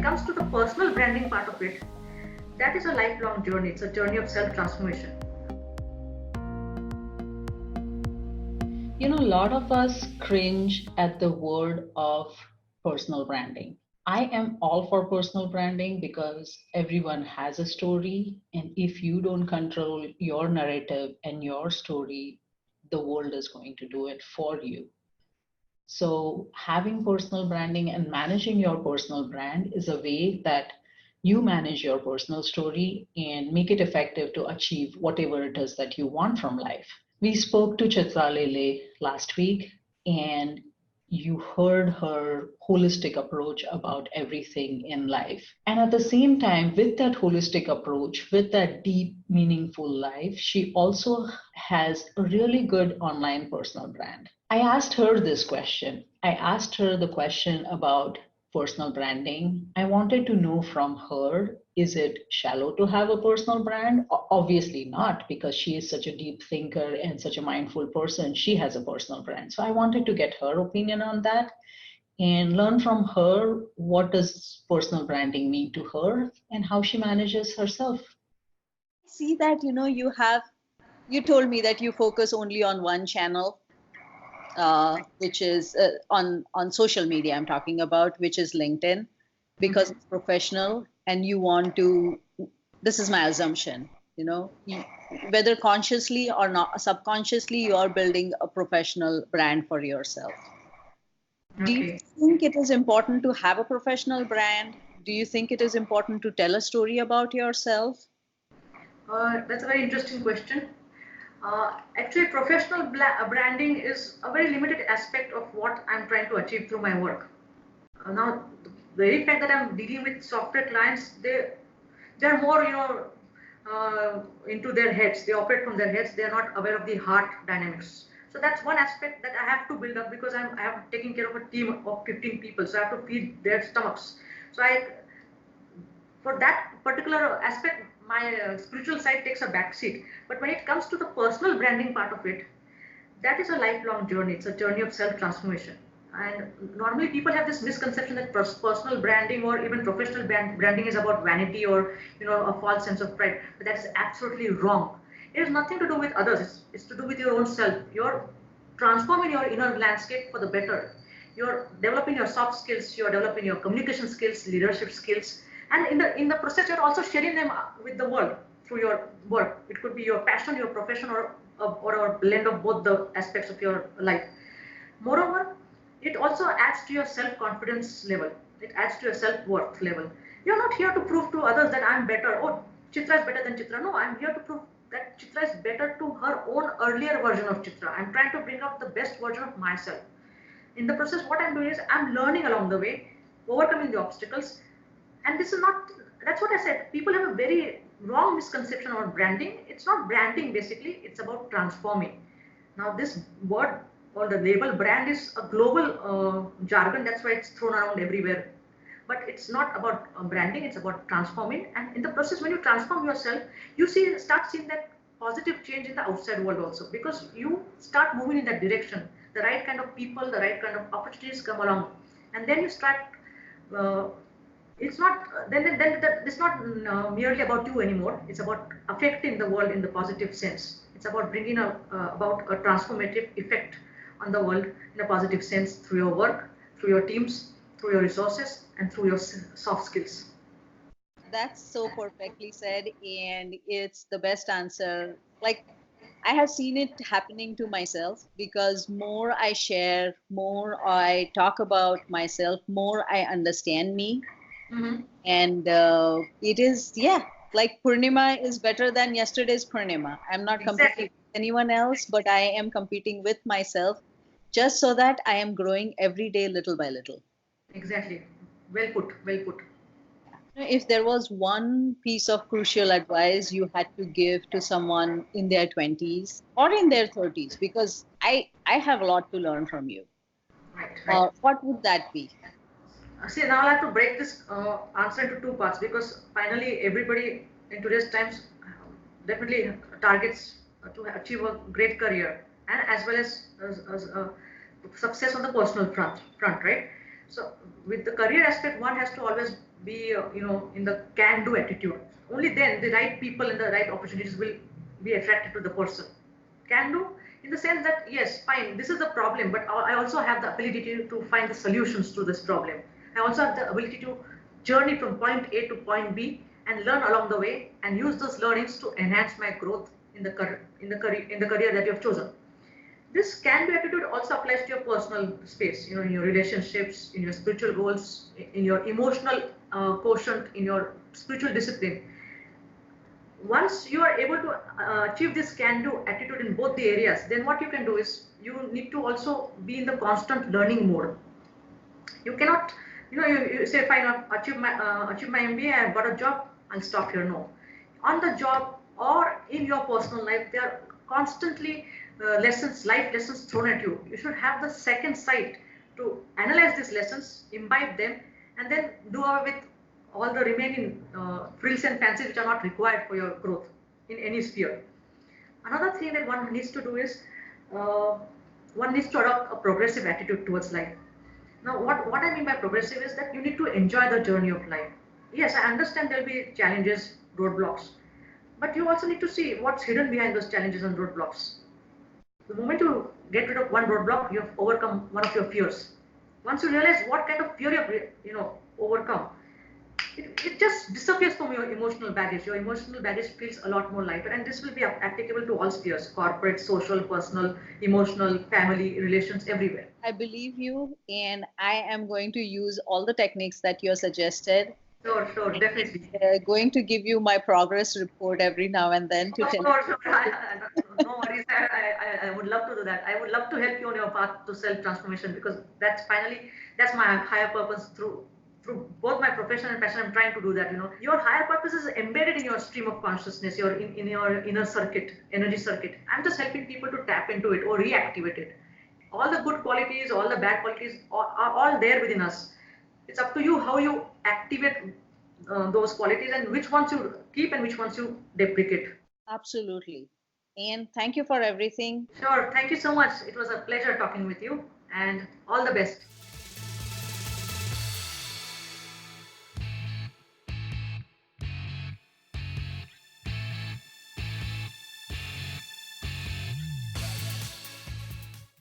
comes to the personal branding part of it, that is a lifelong journey. It's a journey of self-transformation. You know, a lot of us cringe at the word of personal branding. I am all for personal branding because everyone has a story, and if you don't control your narrative and your story, the world is going to do it for you. So, having personal branding and managing your personal brand is a way that you manage your personal story and make it effective to achieve whatever it is that you want from life. We spoke to Chitra Lele last week, and you heard her holistic approach about everything in life. And at the same time, with that holistic approach, with that deep, meaningful life, she also has a really good online personal brand. I asked her this question. I asked her the question about personal branding. I wanted to know from her, is it shallow to have a personal brand? Obviously not, because she is such a deep thinker and such a mindful person. She has a personal brand. So I wanted to get her opinion on that and learn from her what does personal branding mean to her and how she manages herself. See that, you told me that you focus only on one channel, which is on social media I'm talking about, which is LinkedIn, because it's professional and you want to, this is my assumption, whether consciously or not subconsciously, you are building a professional brand for yourself. Do you think it is important to have a professional brand? Do you think it is important to tell a story about yourself? That's a very interesting question. Actually, professional branding is a very limited aspect of what I'm trying to achieve through my work. Now, the very fact that I'm dealing with software clients, they're more, into their heads. They operate from their heads. They are not aware of the heart dynamics. So that's one aspect that I have to build up, because I have taken care of a team of 15 people. So I have to feed their stomachs. So for that particular aspect, my spiritual side takes a back seat. But when it comes to the personal branding part of it, that is a lifelong journey. It's a journey of self-transformation. And normally people have this misconception that personal branding or even professional branding is about vanity or a false sense of pride. But that's absolutely wrong. It has nothing to do with others. It's to do with your own self. You're transforming your inner landscape for the better. You're developing your soft skills. You're developing your communication skills, leadership skills, and in the process, you're also sharing them with the world through your work. It could be your passion, your profession, or a blend of both the aspects of your life. Moreover, it also adds to your self-confidence level. It adds to your self-worth level. You're not here to prove to others that I'm better. Oh, Chitra is better than Chitra. No, I'm here to prove that Chitra is better to her own earlier version of Chitra. I'm trying to bring out the best version of myself. In the process, what I'm doing is I'm learning along the way, overcoming the obstacles. And this is not, that's what I said. People have a very wrong misconception about branding. It's not branding basically, it's about transforming. Now, this word or the label brand is a global jargon, that's why it's thrown around everywhere. But it's not about branding, it's about transforming. And in the process, when you transform yourself, you start seeing that positive change in the outside world also, because you start moving in that direction. The right kind of people, the right kind of opportunities come along, and then you start. It's not it's not merely about you anymore. It's about affecting the world in the positive sense. It's about bringing about a transformative effect on the world in a positive sense through your work, through your teams, through your resources, and through your soft skills. That's so perfectly said, and it's the best answer. Like, I have seen it happening to myself, because more I share, more I talk about myself, more I understand me. And it is, like Purnima is better than yesterday's Purnima. I'm not competing with anyone else, but I am competing with myself, just so that I am growing every day little by little. Exactly. Well put, well put. If there was one piece of crucial advice you had to give to someone in their 20s or in their 30s, because I have a lot to learn from you, right. What would that be? See, now I'll have to break this answer into two parts, because finally everybody in today's times definitely targets to achieve a great career, and as well as success on the personal front, right? So with the career aspect, one has to always be in the can-do attitude. Only then the right people and the right opportunities will be attracted to the person. Can-do in the sense that yes, fine, this is the problem, but I also have the ability to find the solutions to this problem. I also have the ability to journey from point A to point B and learn along the way and use those learnings to enhance my growth in the career that you have chosen. This can-do attitude also applies to your personal space, in your relationships, in your spiritual goals, in your emotional quotient, in your spiritual discipline. Once you are able to achieve this can-do attitude in both the areas, then what you can do is you need to also be in the constant learning mode. You cannot, you say, fine, I've achieve my MBA, I've got a job, I'll stop here. No, on the job or in your personal life, there are constantly life lessons thrown at you. You should have the second sight to analyze these lessons, imbibe them, and then do away with all the remaining frills and fancies which are not required for your growth in any sphere. Another thing that one needs to do is uh, one needs to adopt a progressive attitude towards life. Now, what I mean by progressive is that you need to enjoy the journey of life. Yes, I understand there'll be challenges, roadblocks, but you also need to see what's hidden behind those challenges and roadblocks. The moment you get rid of one roadblock, you have overcome one of your fears. Once you realize what kind of fear you've overcome, it just disappears from your emotional baggage. Your emotional baggage feels a lot more lighter, and this will be applicable to all spheres: corporate, social, personal, emotional, family, relations, everywhere. I believe you, and I am going to use all the techniques that you suggested. Sure, sure, definitely. Going to give you my progress report every now and then to tell. Sure. No worries. I would love to do that. I would love to help you on your path to self-transformation, because that's my higher purpose through both my profession and passion. I'm trying to do that. Your higher purpose is embedded in your stream of consciousness, in your inner circuit, energy circuit. I'm just helping people to tap into it or reactivate it. All the good qualities, all the bad qualities are all there within us. It's up to you how you activate those qualities, and which ones you keep and which ones you deprecate. Absolutely. And thank you for everything. Sure. Thank you so much. It was a pleasure talking with you, and all the best.